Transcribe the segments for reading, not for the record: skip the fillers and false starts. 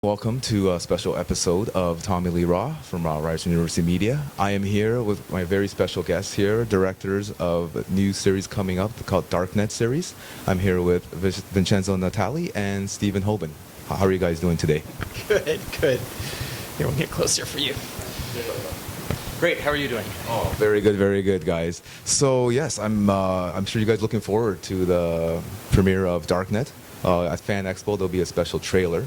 Welcome to a special episode of Tommy Lee Raw from Ryerson University Media. I am here with my very special guests here, directors of a new series coming up called Darknet series. I'm here with Vincenzo Natali and Stephen Hoban. How are you guys doing today? Good, good. Here, we'll get closer for you. Great, how are you doing? Oh, very good, guys. So yes, I'm sure you guys looking forward to the premiere of Darknet. At Fan Expo, there'll be a special trailer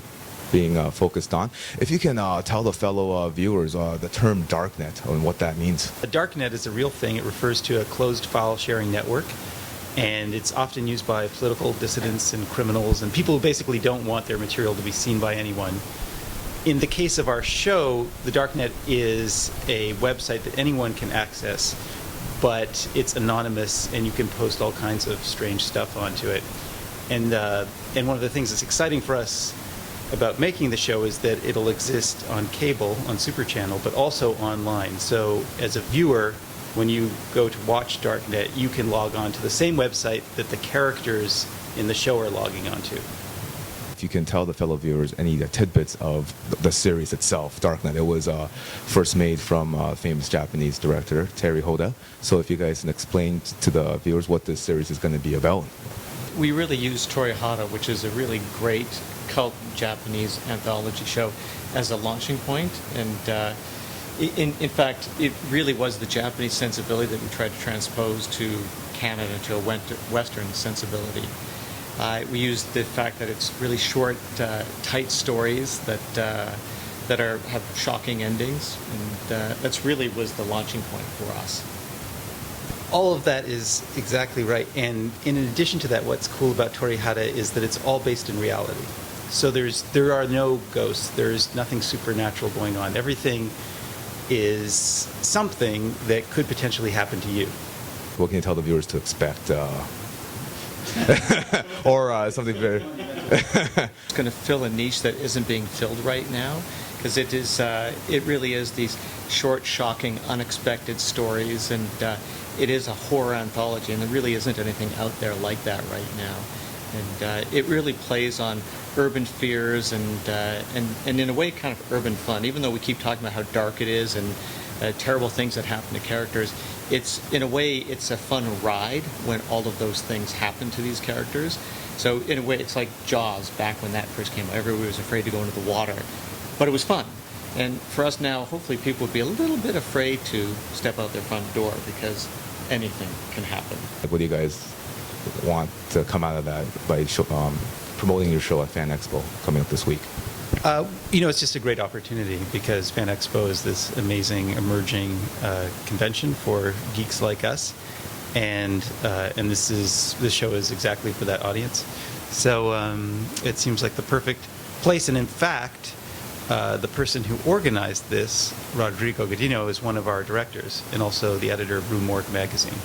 being focused on. If you can tell the fellow viewers the term Darknet and what that means. A Darknet is a real thing. It refers to a closed file sharing network, and it's often used by political dissidents and criminals and people who basically don't want their material to be seen by anyone. In the case of our show, the Darknet is a website that anyone can access, but it's anonymous and you can post all kinds of strange stuff onto it. And one of the things that's exciting for us about making the show is that it'll exist on cable, on Super Channel, but also online. So as a viewer, when you go to watch Darknet, you can log on to the same website that the characters in the show are logging onto. If you can tell the fellow viewers any tidbits of the series itself, Darknet. It was first made from famous Japanese director Terry Hoda. So if you guys can explain to the viewers what this series is going to be about. We really use Torihata, which is a really great cult Japanese anthology show, as a launching point. And in fact, it really was the Japanese sensibility that we tried to transpose to Canada, to a Western sensibility. We used the fact that it's really short, tight stories that have shocking endings, and that's really was the launching point for us. All of that is exactly right. And in addition to that, what's cool about Torihata is that it's all based in reality. So there are no ghosts. There's nothing supernatural going on. Everything is something that could potentially happen to you. What can you tell the viewers to expect? Or something very... It's going to fill a niche that isn't being filled right now, because it really is these short, shocking, unexpected stories, and it is a horror anthology, and there really isn't anything out there like that right now. And it really plays on urban fears and in a way kind of urban fun. Even though we keep talking about how dark it is and terrible things that happen to characters, in a way it's a fun ride when all of those things happen to these characters. So in a way it's like Jaws back when that first came out. Everybody was afraid to go into the water, but it was fun. And for us now, hopefully people would be a little bit afraid to step out their front door, because anything can happen. What do you guys want to come out of that by promoting your show at Fan Expo coming up this week? It's just a great opportunity, because Fan Expo is this amazing emerging convention for geeks like us, and this show is exactly for that audience. So it seems like the perfect place. And in fact, the person who organized this, Rodrigo Godinho, is one of our directors and also the editor of Rue Morgue magazine.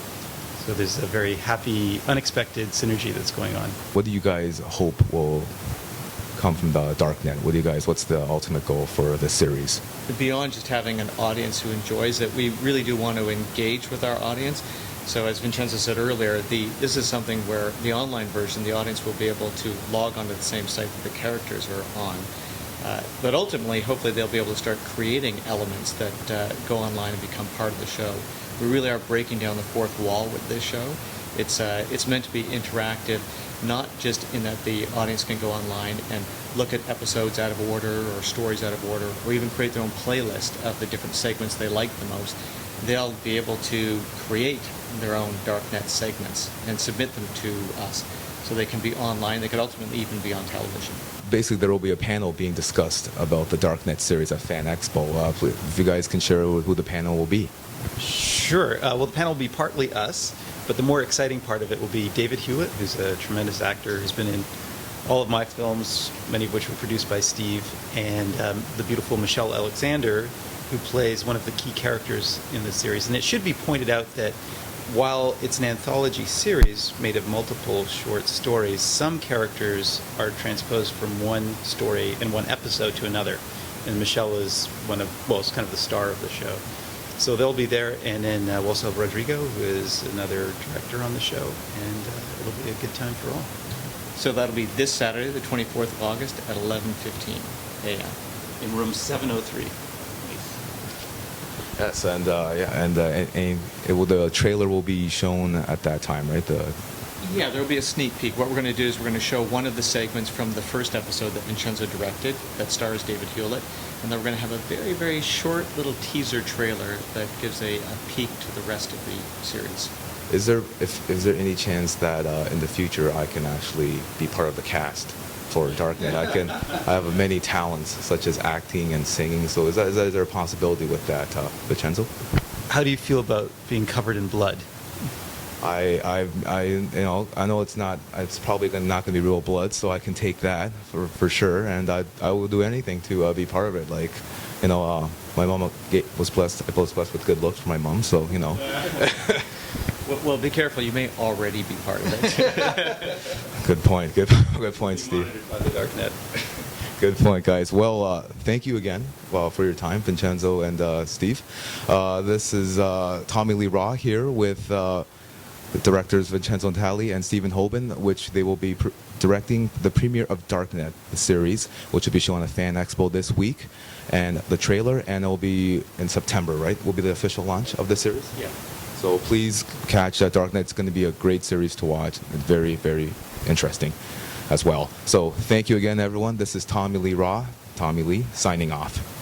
So there's a very happy, unexpected synergy that's going on. What do you guys hope will come from the Darknet? What's the ultimate goal for this series? Beyond just having an audience who enjoys it, we really do want to engage with our audience. So as Vincenzo said earlier, this is something where the online version, the audience will be able to log onto the same site that the characters are on. But ultimately, hopefully they'll be able to start creating elements that go online and become part of the show. We really are breaking down the fourth wall with this show. It's meant to be interactive, not just in that the audience can go online and look at episodes out of order or stories out of order, or even create their own playlist of the different segments they like the most. They'll be able to create their own Darknet segments and submit them to us, so they can be online. They could ultimately even be on television. Basically, there will be a panel being discussed about the Darknet series at Fan Expo. If you guys can share who the panel will be. Sure. Well, the panel will be partly us, but the more exciting part of it will be David Hewitt, who's a tremendous actor who's been in all of my films, many of which were produced by Steve, and the beautiful Michelle Alexander, who plays one of the key characters in the series. And it should be pointed out that while it's an anthology series made of multiple short stories, some characters are transposed from one story in one episode to another. And Michelle is it's kind of the star of the show. So they'll be there, and then we'll also have Rodrigo, who is another director on the show, and it'll be a good time for all. So that'll be this Saturday, the 24th of August at 11:15. a.m. In room 703. Yes, and the trailer will be shown at that time, right? Yeah, there will be a sneak peek. What we're going to do is we're going to show one of the segments from the first episode that Vincenzo directed, that stars David Hewlett, and then we're going to have a very, very short little teaser trailer that gives a peek to the rest of the series. Is there any chance that in the future I can actually be part of the cast for Darknet? I have many talents such as acting and singing. So is there a possibility with that, Vincenzo? How do you feel about being covered in blood? I know it's probably not going to be real blood, so I can take that for sure, and I will do anything to be part of it. Like, my mom was blessed with good looks for my mom, so Well, be careful. You may already be part of it. Good point. Good point, Steve. By the Darknet. Good point, guys. Well, thank you again for your time, Vincenzo and Steve. This is Tommy Lee Raw here with the directors Vincenzo Natali and Stephen Hoban, which they will be directing the premiere of Darknet, the series, which will be shown at Fan Expo this week, and the trailer, and it will be in September, right? Will be the official launch of the series? Yeah. So please catch Darknet. It's going to be a great series to watch. It's very, very interesting as well. So thank you again, everyone. This is Tommy Lee Raw, Tommy Lee, signing off.